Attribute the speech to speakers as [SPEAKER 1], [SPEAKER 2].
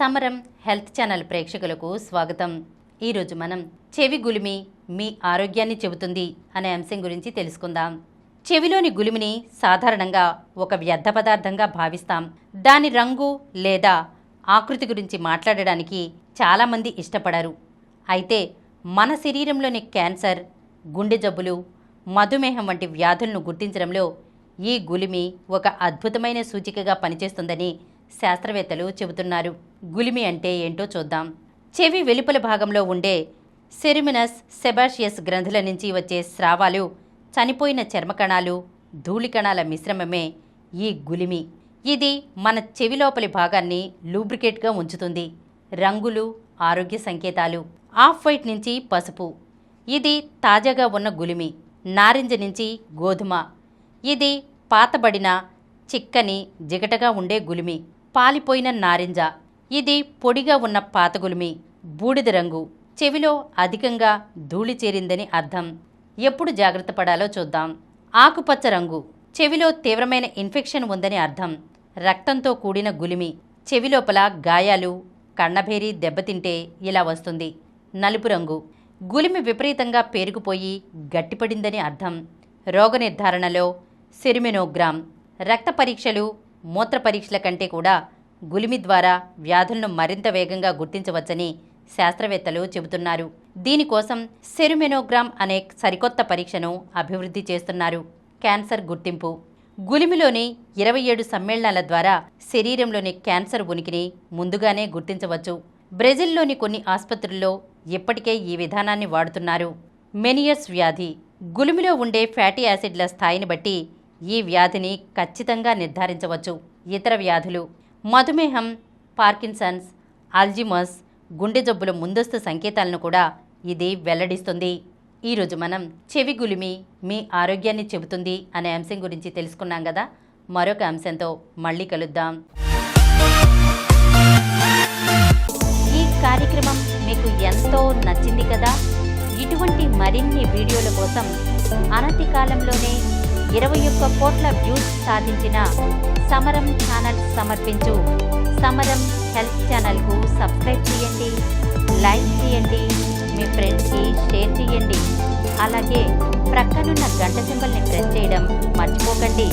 [SPEAKER 1] సమరం health channel ప్రేక్షకులకు స్వాగతం. ఈరోజు మనం చెవి గులిమి మీ ఆరోగ్యాన్ని చెబుతుంది అనే అంశం గురించి తెలుసుకుందాం. చెవిలోని గులిమిని సాధారణంగా ఒక వ్యర్థ పదార్థంగా భావిస్తాం. దాని రంగు లేదా ఆకృతి గురించి మాట్లాడడానికి చాలామంది ఇష్టపడరు. అయితే మన శరీరంలోని క్యాన్సర్, గుండె జబ్బులు, మధుమేహం వంటి వ్యాధులను గుర్తించడంలో ఈ గులిమి ఒక అద్భుతమైన సూచికగా పనిచేస్తుందని శాస్త్రవేత్తలు చెబుతున్నారు. గులిమి అంటే ఏంటో చూద్దాం. చెవి వెలుపల భాగంలో ఉండే సెరిమినస్ సెబాషియస్ గ్రంథుల నుంచి వచ్చే స్రావాలు, చనిపోయిన చర్మకణాలు, ధూళికణాల మిశ్రమమే ఈ గులిమి. ఇది మన చెవి లోపలి భాగాన్ని లూబ్రికేట్గా ఉంచుతుంది. రంగులు, ఆరోగ్య సంకేతాలు. ఆఫ్ వైట్ నుంచి పసుపు, ఇది తాజాగా ఉన్న గులిమి. నారింజ నుంచి గోధుమ, ఇది పాతబడిన చిక్కని జిగటగా ఉండే గులిమి. పాలిపోయిన నారింజ, ఇది పొడిగా ఉన్న పాత గులిమి. బూడిద రంగు, చెవిలో అధికంగా ధూళి చేరిందని అర్థం. ఎప్పుడు జాగ్రత్త పడాలో చూద్దాం. ఆకుపచ్చ రంగు, చెవిలో తీవ్రమైన ఇన్ఫెక్షన్ ఉందని అర్థం. రక్తంతో కూడిన గులిమి, చెవి లోపల గాయాలు, కన్నభేరి దెబ్బతింటే ఇలా వస్తుంది. నలుపు రంగు, గులిమి విపరీతంగా పేరుకుపోయి గట్టిపడిందని అర్థం. రోగ నిర్ధారణలో సెరిమెనోగ్రామ్, రక్త పరీక్షలు, మూత్ర పరీక్షల కంటే కూడా గులిమి ద్వారా వ్యాధులను మరింత వేగంగా గుర్తించవచ్చని శాస్త్రవేత్తలు చెబుతున్నారు. దీనికోసం సెరిమెనోగ్రామ్ అనే సరికొత్త పరీక్షను అభివృద్ధి చేస్తున్నారు. క్యాన్సర్ గుర్తింపు, గులిమిలోని 27 సమ్మేళనాల ద్వారా శరీరంలోని క్యాన్సర్ ఉనికిని ముందుగానే గుర్తించవచ్చు. బ్రెజిల్లోని కొన్ని ఆసుపత్రుల్లో ఇప్పటికే ఈ విధానాన్ని వాడుతున్నారు. మెనియర్స్ వ్యాధి, గులిమిలో ఉండే ఫ్యాటీ యాసిడ్ల స్థాయిని బట్టి ఈ వ్యాధిని ఖచ్చితంగా నిర్ధారించవచ్చు. ఇతర వ్యాధులు, మధుమేహం, పార్కిన్సన్స్, అల్జిమర్స్, గుండె జబ్బుల ముందస్తు సంకేతాలను కూడా ఇది వెల్లడిస్తుంది. ఈరోజు మనం చెవి గులిమి మీ ఆరోగ్యాన్ని చెబుతుంది అనే అంశం గురించి తెలుసుకున్నాం కదా. మరొక అంశంతో మళ్ళీ కలుద్దాం. ఈ కార్యక్రమం మీకు ఎంతో నచ్చింది కదా. ఇటువంటి మరిన్ని వీడియోల కోసం అనతి కాలంలోనే 21 కోట్ల వ్యూస్ సాధించిన సమరం ఛానల్ సమర్పించు సమరం హెల్త్ ఛానల్కు సబ్స్క్రైబ్ చేయండి, లైక్ చేయండి, మీ ఫ్రెండ్స్కి షేర్ చేయండి. అలాగే ప్రక్కనున్న గంట సింబల్ని ప్రెస్ చేయడం మర్చిపోకండి.